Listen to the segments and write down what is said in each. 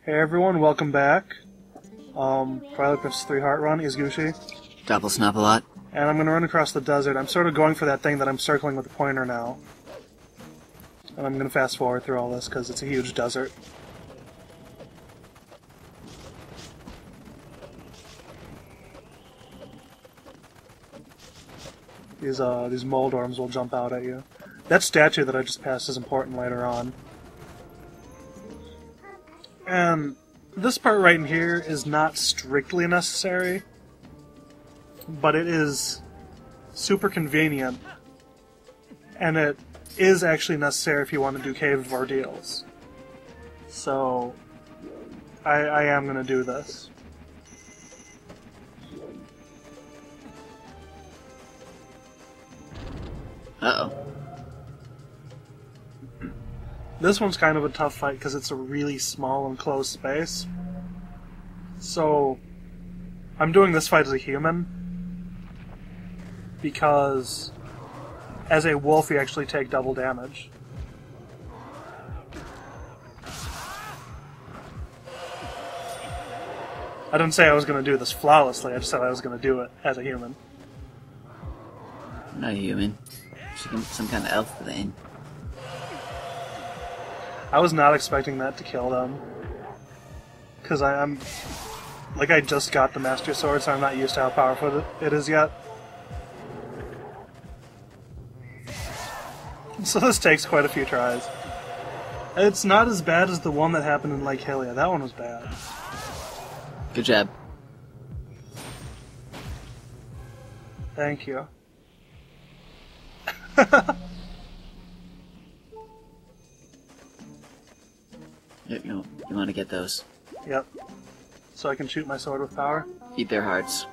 Hey everyone, welcome back. Twilight 3 Heart Run, Eesgooshee. Double snap a lot. And I'm going to run across the desert. I'm sort of going for that thing that I'm circling with the pointer now. And I'm going to fast forward through all this because it's a huge desert. These Moldorms will jump out at you. That statue that I just passed is important later on. And this part right in here is not strictly necessary, but it is super convenient, and it is actually necessary if you want to do cave ordeals. So, I am going to do this. Uh-oh. This one's kind of a tough fight because it's a really small enclosed space. So, I'm doing this fight as a human because as a wolf you actually take double damage. I didn't say I was going to do this flawlessly, I just said I was going to do it as a human. I'm not a human. Some kind of elf thing. I was not expecting that to kill them. Because I'm... Like, I just got the Master Sword, so I'm not used to how powerful it is yet. So this takes quite a few tries. It's not as bad as the one that happened in Lake Hylia. That one was bad. Good job. Thank you. You want to get those. Yep. So I can shoot my sword with power? Eat their hearts.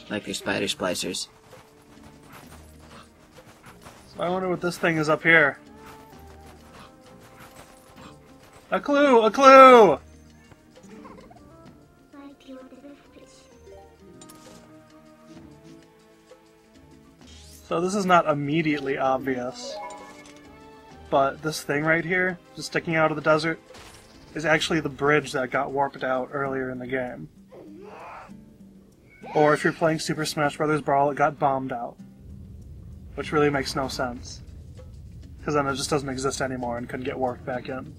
Like your spider splicers. So I wonder what this thing is up here. A clue! A clue! So this is not immediately obvious, but this thing right here, just sticking out of the desert, is actually the bridge that got warped out earlier in the game. Or if you're playing Super Smash Bros. Brawl, it got bombed out. Which really makes no sense. Because then it just doesn't exist anymore and couldn't get warped back in.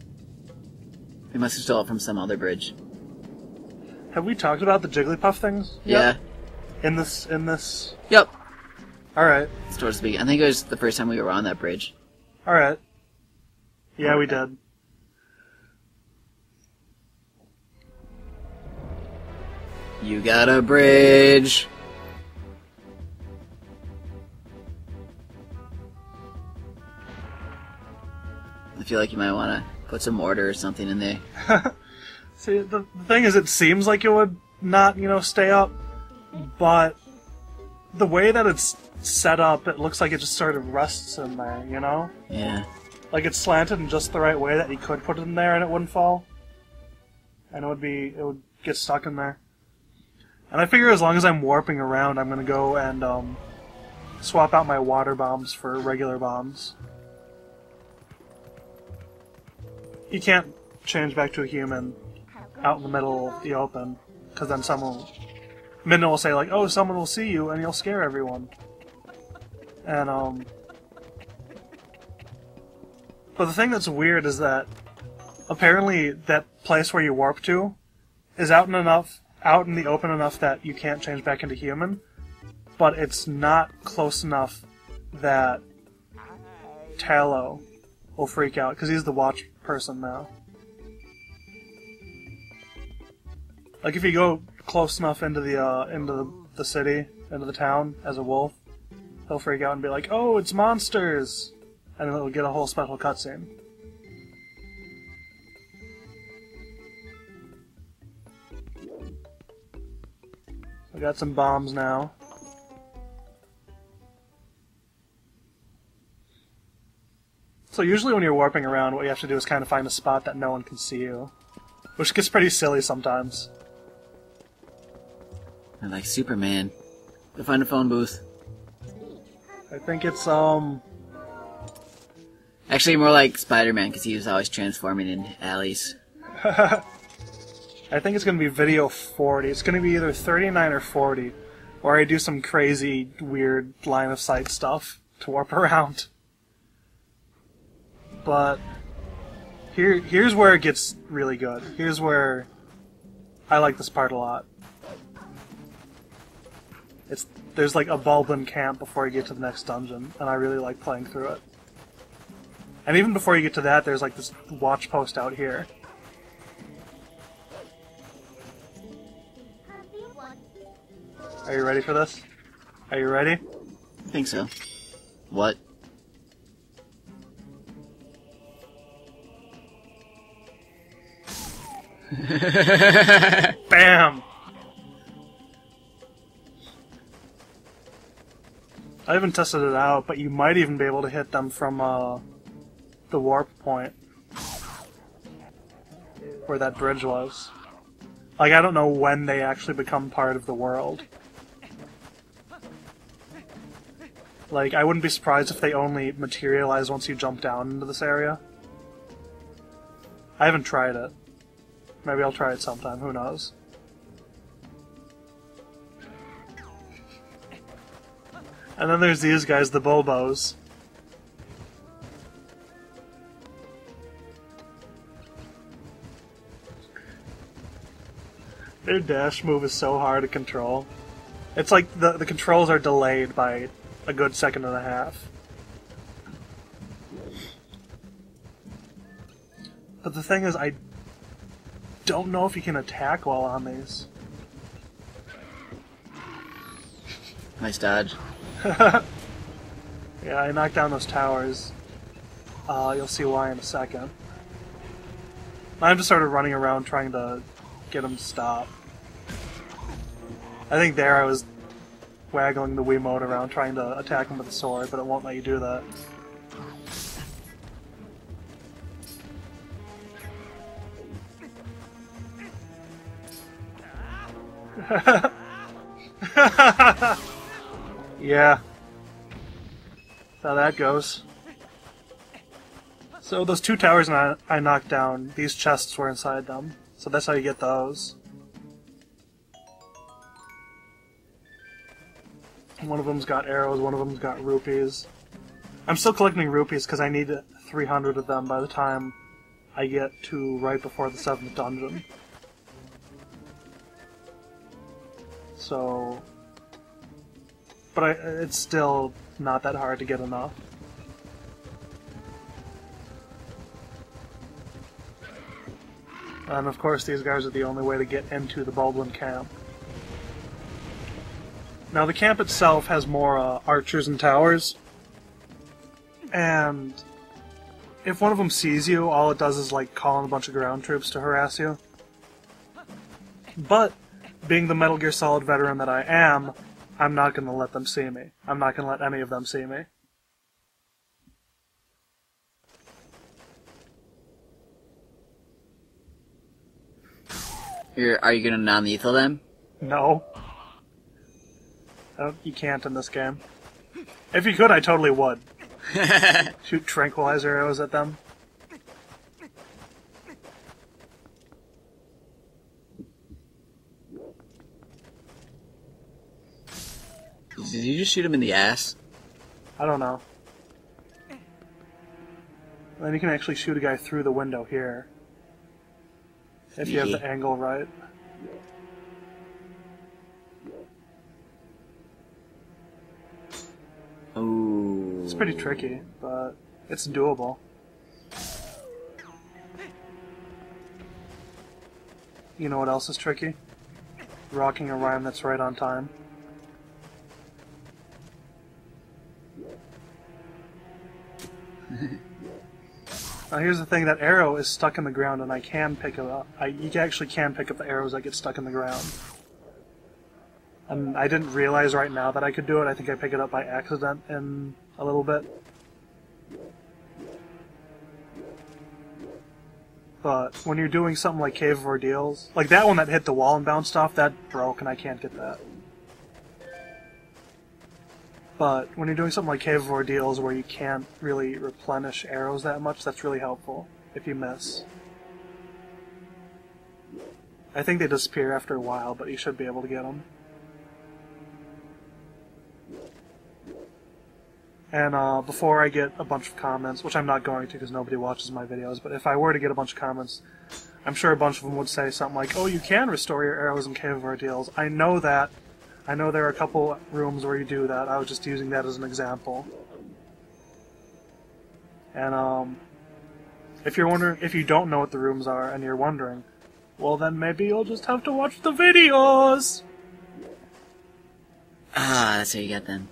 They must have stole it from some other bridge. Have we talked about the Jigglypuff things? Yeah. In this... Yep. Alright. So to speak. I think it was the first time we were on that bridge. Alright. Yeah, we did. You got a bridge! I feel like you might want to put some mortar or something in there. See, the thing is, it seems like it would not, stay up, but the way that it's set up, it looks like it just sort of rests in there, Yeah. Like it's slanted in just the right way that you could put it in there and it wouldn't fall. And it would get stuck in there. And I figure as long as I'm warping around, I'm gonna go and, swap out my water bombs for regular bombs. You can't change back to a human out in the middle of the open, because then Midna will say like, oh, someone will see you, and you'll scare everyone. And, but the thing that's weird is that apparently that place where you warp to is out in the open enough that you can't change back into human, but it's not close enough that Tallow will freak out, because he's the watch person now. Like if you go close enough into the city, into the town as a wolf, he'll freak out and be like, oh, it's monsters! And then it'll get a whole special cutscene. I got some bombs now. So usually when you're warping around, what you have to do is kind of find a spot that no one can see you. Which gets pretty silly sometimes. I like Superman. Go find a phone booth. I think it's, Actually, more like Spider-Man, because he was always transforming in alleys. I think it's going to be video 40. It's going to be either 39 or 40, where I do some crazy, weird line-of-sight stuff to warp around. But here's where it gets really good. Here's where I like this part a lot. There's like a Bulblin camp before you get to the next dungeon, and I really like playing through it. And even before you get to that, there's like this watch post out here. Are you ready for this? Are you ready? I think so. What? Bam! I haven't tested it out, but you might even be able to hit them from the warp point where that bridge was. Like, I don't know when they actually become part of the world. Like, I wouldn't be surprised if they only materialize once you jump down into this area. I haven't tried it. Maybe I'll try it sometime, who knows. And then there's these guys, the Bulbos. Their dash move is so hard to control. It's like the controls are delayed by a good second and a half. But the thing is, I don't know if you can attack while on these. Nice dodge. Yeah, I knocked down those towers. You'll see why in a second. I'm just sort of running around trying to get him to stop. I think there I was waggling the Wiimote around trying to attack him with a sword, but it won't let you do that. Yeah. That's how that goes. So those two towers I knocked down, these chests were inside them. So that's how you get those. One of them's got arrows, one of them's got rupees. I'm still collecting rupees because I need 300 of them by the time I get to right before the 7th dungeon. So... But it's still not that hard to get enough. And of course these guys are the only way to get into the Bulblin camp. Now the camp itself has more archers and towers. And if one of them sees you, all it does is like call in a bunch of ground troops to harass you. But, being the Metal Gear Solid veteran that I am, I'm not going to let them see me. I'm not going to let any of them see me. Are you gonna non-lethal them? No. You can't in this game. If you could, I totally would. Shoot tranquilizer arrows at them. Did you just shoot him in the ass? I don't know. Then you can actually shoot a guy through the window here. If you have the angle right. Ooh. It's pretty tricky, but it's doable. You know what else is tricky? Rocking a rhyme that's right on time. Now here's the thing, that arrow is stuck in the ground and I can pick it up. You actually can pick up the arrows that get stuck in the ground. And I didn't realize right now that I could do it. I think I pick it up by accident in a little bit. But when you're doing something like Cave of Ordeals, like that one that hit the wall and bounced off, that broke and I can't get that. But when you're doing something like Cave of Ordeals where you can't really replenish arrows that much, that's really helpful if you miss. I think they disappear after a while, but you should be able to get them. And before I get a bunch of comments, which I'm not going to because nobody watches my videos, but if I were to get a bunch of comments, I'm sure a bunch of them would say something like, "Oh, you can restore your arrows in Cave of Ordeals." I know that. I know there are a couple rooms where you do that. I was just using that as an example. And if you're wondering, if you don't know what the rooms are and you're wondering, well, then maybe you'll just have to watch the videos. Ah, that's what you get then.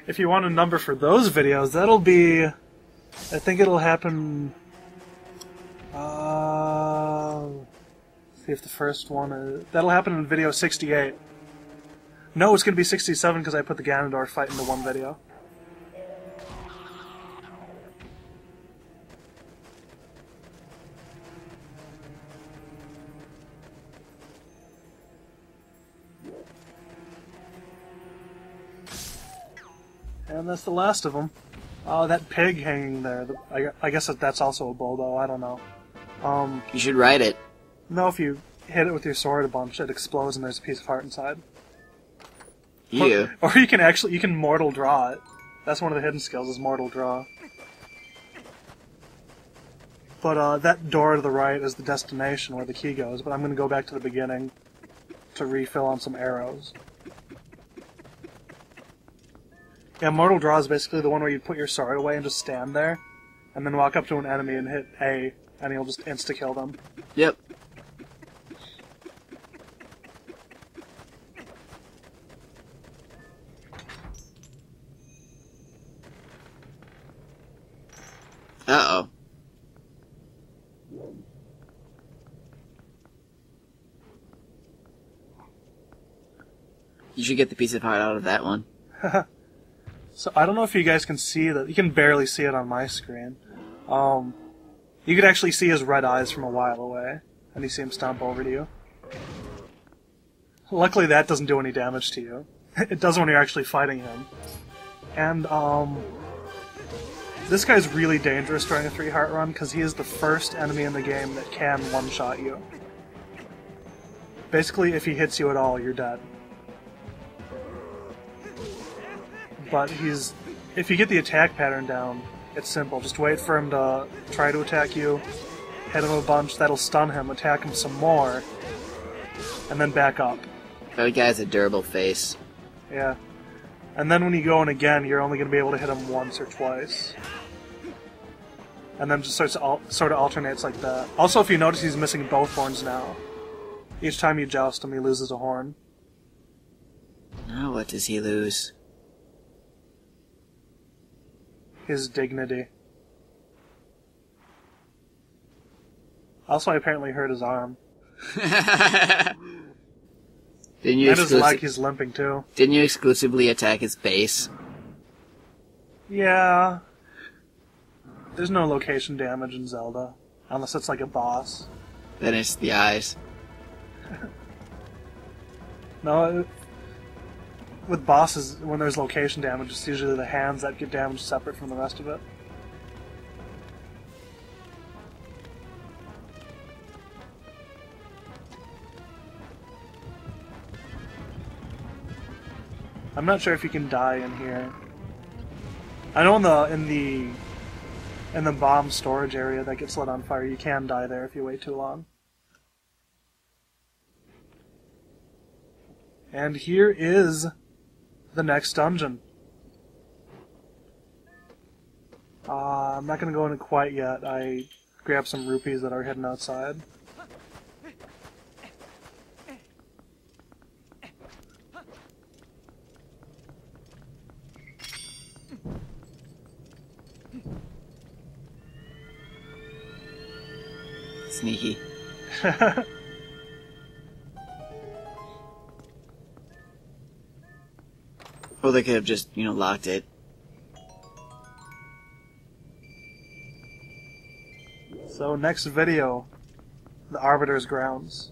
If you want a number for those videos, that'll be, I think it'll happen, see if the first one is, that'll happen in video 68. No, it's going to be 67 because I put the Ganondorf fight into one video. And that's the last of them. Oh, that pig hanging there. I guess that's also a Bulbo, I don't know. You should ride it. No, if you hit it with your sword a bunch, it explodes and there's a piece of heart inside. You. Or you can mortal draw it. That's one of the hidden skills, is mortal draw. But that door to the right is the destination where the key goes, but I'm going to go back to the beginning to refill on some arrows. Yeah, mortal draw is basically the one where you put your sword away and just stand there, and then walk up to an enemy and hit A, and you'll just insta-kill them. Yep. Uh-oh. You should get the piece of heart out of that one. So, I don't know if you guys can see that. You can barely see it on my screen. You could actually see his red eyes from a while away, and you see him stomp over to you. Luckily that doesn't do any damage to you. It does when you're actually fighting him. And, this guy's really dangerous during a 3-heart run, because he is the first enemy in the game that can one-shot you. Basically, if he hits you at all, you're dead. But if you get the attack pattern down, it's simple. Just wait for him to try to attack you, hit him a bunch, that'll stun him, attack him some more, and then back up. That guy has a durable face. Yeah. And then when you go in again, you're only going to be able to hit him once or twice. And then just sort of alternates like that. Also, if you notice, he's missing both horns now. Each time you joust him, he loses a horn. Now what does he lose? His dignity. Also, I apparently hurt his arm. Didn't you and his leg, he's limping too. Didn't you exclusively attack his base? Yeah. There's no location damage in Zelda. Unless it's like a boss. Then it's the eyes. No, with bosses, when there's location damage, it's usually the hands that get damaged separate from the rest of it. I'm not sure if you can die in here. I know in the bomb storage area that gets lit on fire, you can die there if you wait too long. And here is the next dungeon. I'm not going to go in it quite yet. I grabbed some rupees that are hidden outside. Sneaky. Or they could have just, locked it. So next video, the Arbiter's grounds.